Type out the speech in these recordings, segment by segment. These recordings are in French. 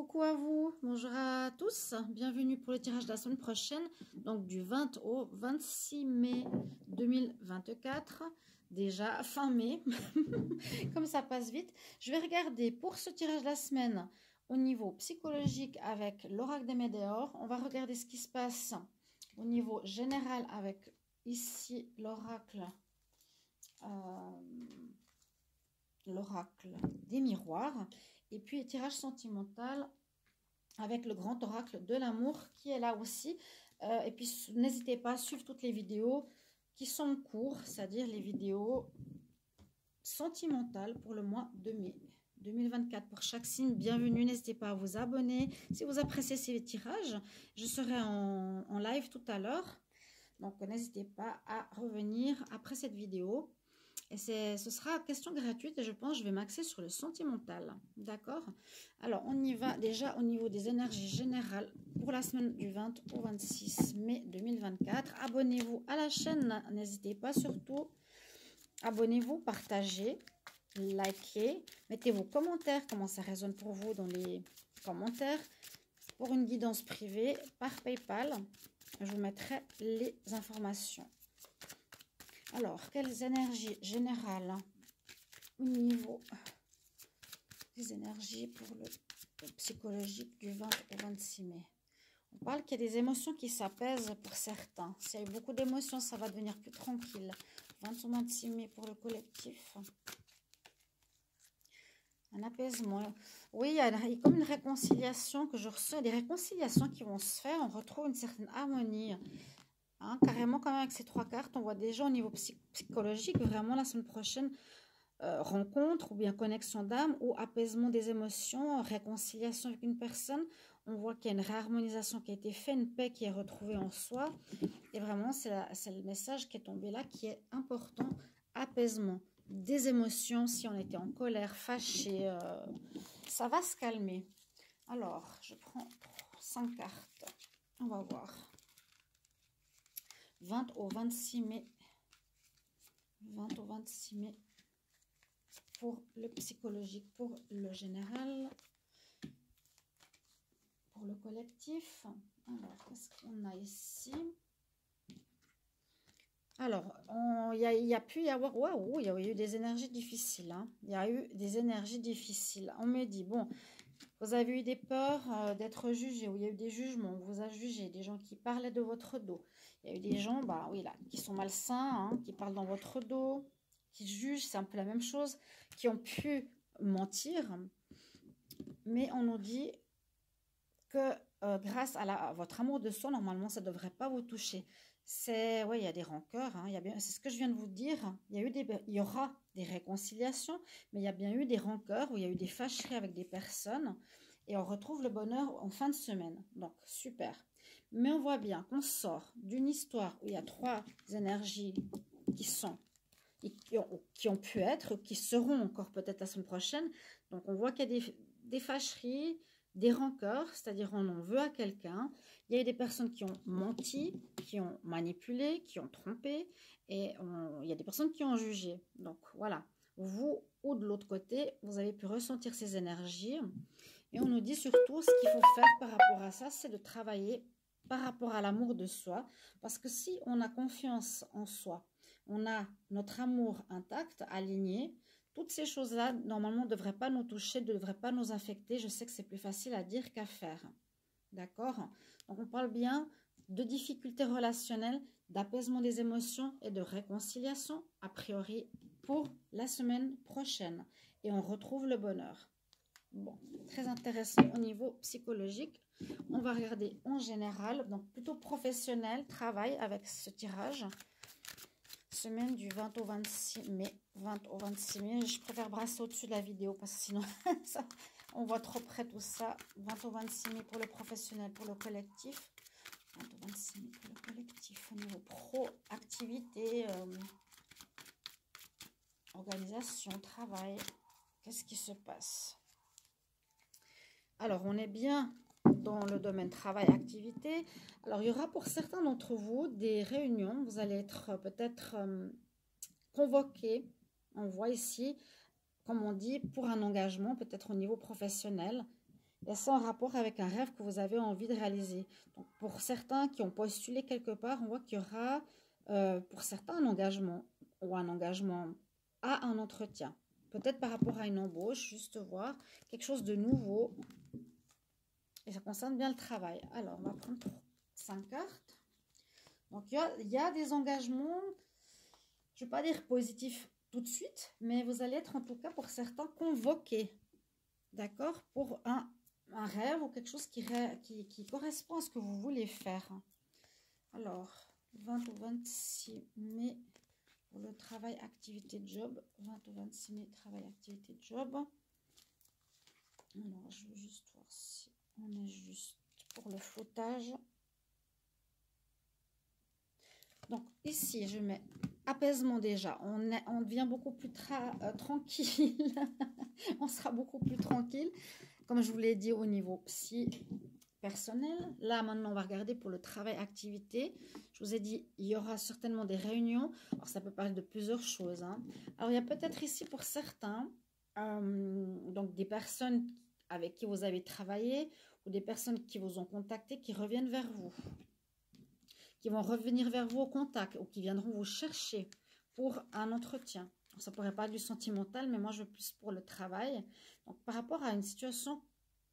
Coucou à vous, bonjour à tous, bienvenue pour le tirage de la semaine prochaine, donc du 20 au 26 mai 2024, déjà fin mai, comme ça passe vite. Je vais regarder pour ce tirage de la semaine au niveau psychologique avec l'oracle des Médéors. On va regarder ce qui se passe au niveau général avec ici l'oracle des miroirs, et puis tirage sentimental avec le grand oracle de l'amour qui est là aussi. Et puis n'hésitez pas à suivre toutes les vidéos qui sont en cours, c'est-à-dire les vidéos sentimentales pour le mois de mai 2024 pour chaque signe. Bienvenue, n'hésitez pas à vous abonner si vous appréciez ces tirages. Je serai en live tout à l'heure, donc n'hésitez pas à revenir après cette vidéo. Et ce sera question gratuite et je pense que je vais m'axer sur le sentimental. D'accord? Alors, on y va déjà au niveau des énergies générales pour la semaine du 20 au 26 mai 2024. Abonnez-vous à la chaîne. N'hésitez pas surtout. Abonnez-vous, partagez, likez. Mettez vos commentaires, comment ça résonne pour vous dans les commentaires. Pour une guidance privée par PayPal, je vous mettrai les informations. Alors, quelles énergies générales au niveau des énergies pour le psychologique du 20 au 26 mai? On parle qu'il y a des émotions qui s'apaisent pour certains. S'il y a eu beaucoup d'émotions, ça va devenir plus tranquille. 20 au 26 mai pour le collectif. Un apaisement. Oui, il y a comme une réconciliation que je ressens. Des réconciliations qui vont se faire. On retrouve une certaine harmonie. Hein, carrément, quand même, avec ces trois cartes, on voit déjà au niveau psychologique, vraiment la semaine prochaine, rencontre ou bien connexion d'âme ou apaisement des émotions, réconciliation avec une personne. On voit qu'il y a une réharmonisation qui a été faite, une paix qui est retrouvée en soi. Et vraiment, c'est le message qui est tombé là qui est important. Apaisement des émotions. Si on était en colère, fâché, ça va se calmer. Alors, je prends 5 cartes. On va voir. 20 au 26 mai. 20 au 26 mai. Pour le psychologique, pour le général, pour le collectif. Alors, qu'est-ce qu'on a ici? Alors, il y a pu y avoir... Waouh, il y a eu des énergies difficiles. Hein. Il y a eu des énergies difficiles. On me dit, bon, vous avez eu des peurs d'être jugé, ou il y a eu des jugements, on vous a jugé, des gens qui parlaient de votre dos. Il y a eu des gens, bah oui, là, qui sont malsains, hein, qui parlent dans votre dos, qui jugent, c'est un peu la même chose, qui ont pu mentir. Mais on nous dit que grâce à votre amour de soi, normalement, ça ne devrait pas vous toucher. Ouais, il y a des rancœurs, hein, c'est ce que je viens de vous dire. Il y aura des réconciliations, mais il y a bien eu des rancœurs, où il y a eu des fâcheries avec des personnes, et on retrouve le bonheur en fin de semaine. Donc, super. Mais on voit bien qu'on sort d'une histoire où il y a 3 énergies qui ont pu être, qui seront encore peut-être la semaine prochaine. Donc, on voit qu'il y a des fâcheries, des rancœurs, c'est-à-dire on en veut à quelqu'un. Il y a eu des personnes qui ont menti, qui ont manipulé, qui ont trompé, et il y a des personnes qui ont jugé. Donc voilà, vous ou de l'autre côté, vous avez pu ressentir ces énergies. Et on nous dit surtout ce qu'il faut faire par rapport à ça, c'est de travailler par rapport à l'amour de soi. Parce que si on a confiance en soi, on a notre amour intact, aligné, toutes ces choses-là, normalement, ne devraient pas nous toucher, ne devraient pas nous affecter. Je sais que c'est plus facile à dire qu'à faire. D'accord? Donc, on parle bien de difficultés relationnelles, d'apaisement des émotions et de réconciliation, a priori, pour la semaine prochaine. Et on retrouve le bonheur. Bon, très intéressant au niveau psychologique. On va regarder en général, donc plutôt professionnel, travail avec ce tirage. Semaine du 20 au 26 mai. 20 au 26 mai. Je préfère brasser au-dessus de la vidéo parce que sinon, ça, on voit trop près tout ça. 20 au 26 mai pour le professionnel, pour le collectif. 20 au 26 mai pour le collectif. Au niveau pro, activité, organisation, travail. Qu'est-ce qui se passe? Alors, on est bien dans le domaine travail, activité. Alors, il y aura pour certains d'entre vous des réunions. Vous allez être peut-être convoqués. On voit ici, comme on dit, pour un engagement, peut-être au niveau professionnel. Et c'est en rapport avec un rêve que vous avez envie de réaliser. Donc, pour certains qui ont postulé quelque part, on voit qu'il y aura, pour certains, un engagement ou un engagement à un entretien. Peut-être par rapport à une embauche, juste voir quelque chose de nouveau. Et ça concerne bien le travail. Alors, on va prendre 5 cartes. Donc, il y a des engagements, je ne vais pas dire positifs tout de suite, mais vous allez être en tout cas pour certains convoqués, d'accord, pour un rêve ou quelque chose qui correspond à ce que vous voulez faire. Alors, 20 au 26 mai pour le travail, activité, job. 20 au 26 mai, travail, activité, job. Alors, je veux juste voir si on est juste pour le flottage. Donc, ici, je mets apaisement déjà. On devient beaucoup plus tranquille. On sera beaucoup plus tranquille. Comme je vous l'ai dit au niveau psy personnel. Là, maintenant, on va regarder pour le travail, activité. Je vous ai dit, il y aura certainement des réunions. Alors, ça peut parler de plusieurs choses. Hein. Alors, il y a peut-être ici pour certains, donc des personnes avec qui vous avez travaillé ou des personnes qui vous ont contacté qui reviennent vers vous. Qui vont revenir vers vous au contact ou qui viendront vous chercher pour un entretien. Alors, ça pourrait pas être du sentimental, mais moi, je veux plus pour le travail. Donc, par rapport à une situation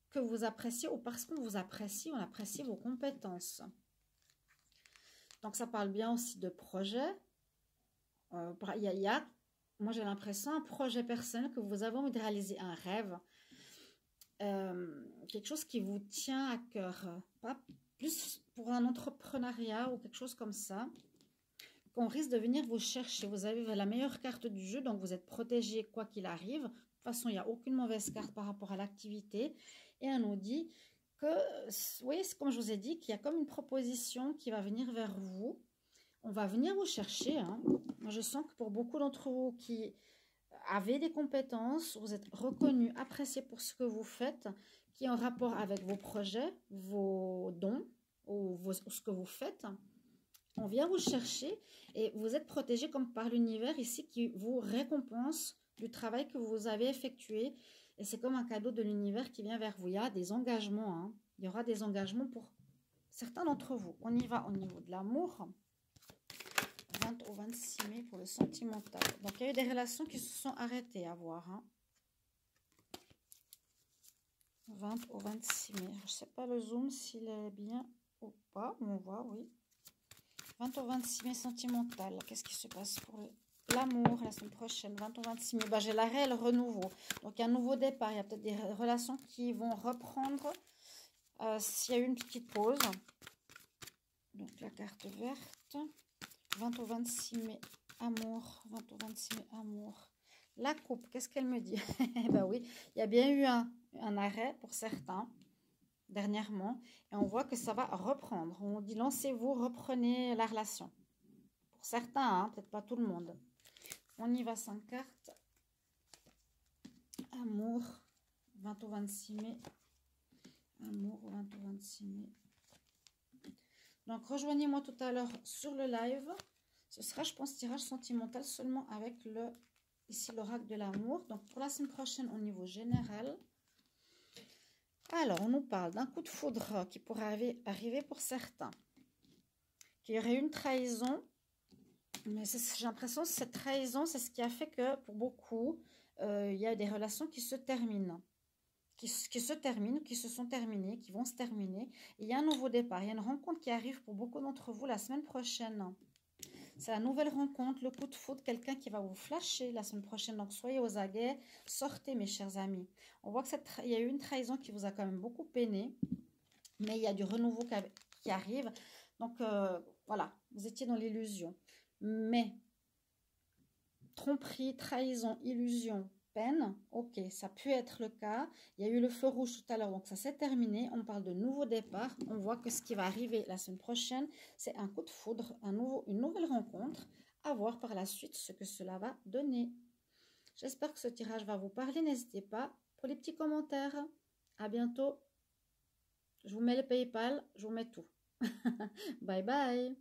que vous appréciez ou parce qu'on vous apprécie, on apprécie vos compétences. Donc, ça parle bien aussi de projet. Moi, j'ai l'impression, un projet personnel que vous avez envie de réaliser, un rêve. Quelque chose qui vous tient à cœur. Pas plus pour un entrepreneuriat ou quelque chose comme ça, qu'on risque de venir vous chercher. Vous avez la meilleure carte du jeu, donc vous êtes protégé quoi qu'il arrive. De toute façon, il n'y a aucune mauvaise carte par rapport à l'activité. Et on nous dit que, vous voyez, c'est comme je vous ai dit, qu'il y a comme une proposition qui va venir vers vous. On va venir vous chercher. Hein. Moi, je sens que pour beaucoup d'entre vous qui avez des compétences, vous êtes reconnus, appréciés pour ce que vous faites, qui est en rapport avec vos projets, vos dons ou ce que vous faites. On vient vous chercher et vous êtes protégé comme par l'univers ici qui vous récompense du travail que vous avez effectué. Et c'est comme un cadeau de l'univers qui vient vers vous. Il y a des engagements. Hein. Il y aura des engagements pour certains d'entre vous. On y va au niveau de l'amour. 20 au 26 mai pour le sentimental. Donc, il y a eu des relations qui se sont arrêtées à voir. Hein. 20 au 26 mai. Je ne sais pas le zoom s'il est bien ou pas. On voit, oui. 20 au 26 mai sentimental. Qu'est-ce qui se passe pour l'amour la semaine prochaine? 20 au 26 mai. Bah, j'ai l'arrêt et le renouveau. Donc, un nouveau départ. Il y a peut-être des relations qui vont reprendre s'il y a eu une petite pause. Donc, la carte verte. 20 au 26 mai, amour. 20 au 26 mai, amour. La coupe, qu'est-ce qu'elle me dit? Ben oui, il y a bien eu un arrêt pour certains dernièrement. Et on voit que ça va reprendre. On dit lancez-vous, reprenez la relation. Pour certains, hein, peut-être pas tout le monde. On y va, 5 cartes. Amour, 20 au 26 mai. Amour, 20 au 26 mai. Donc, rejoignez-moi tout à l'heure sur le live. Ce sera, je pense, tirage sentimental seulement avec ici l'oracle de l'amour. Donc, pour la semaine prochaine, au niveau général. Alors, on nous parle d'un coup de foudre qui pourrait arriver pour certains. Qu'il y aurait une trahison. Mais j'ai l'impression que cette trahison, c'est ce qui a fait que, pour beaucoup, il y a des relations qui se terminent. Qui se terminent, qui se sont terminées, qui vont se terminer. Et il y a un nouveau départ. Il y a une rencontre qui arrive pour beaucoup d'entre vous la semaine prochaine. C'est la nouvelle rencontre, le coup de foudre, quelqu'un qui va vous flasher la semaine prochaine. Donc, soyez aux aguets, sortez mes chers amis. On voit qu'il y a eu une trahison qui vous a quand même beaucoup peiné. Mais il y a du renouveau qui arrive. Donc, voilà, vous étiez dans l'illusion. Mais, tromperie, trahison, illusion, peine, ok, ça peut être le cas. Il y a eu le feu rouge tout à l'heure, donc ça s'est terminé. On parle de nouveau départ. On voit que ce qui va arriver la semaine prochaine, c'est un coup de foudre, une nouvelle rencontre. À voir par la suite ce que cela va donner. J'espère que ce tirage va vous parler. N'hésitez pas pour les petits commentaires. À bientôt. Je vous mets le PayPal, je vous mets tout. Bye bye.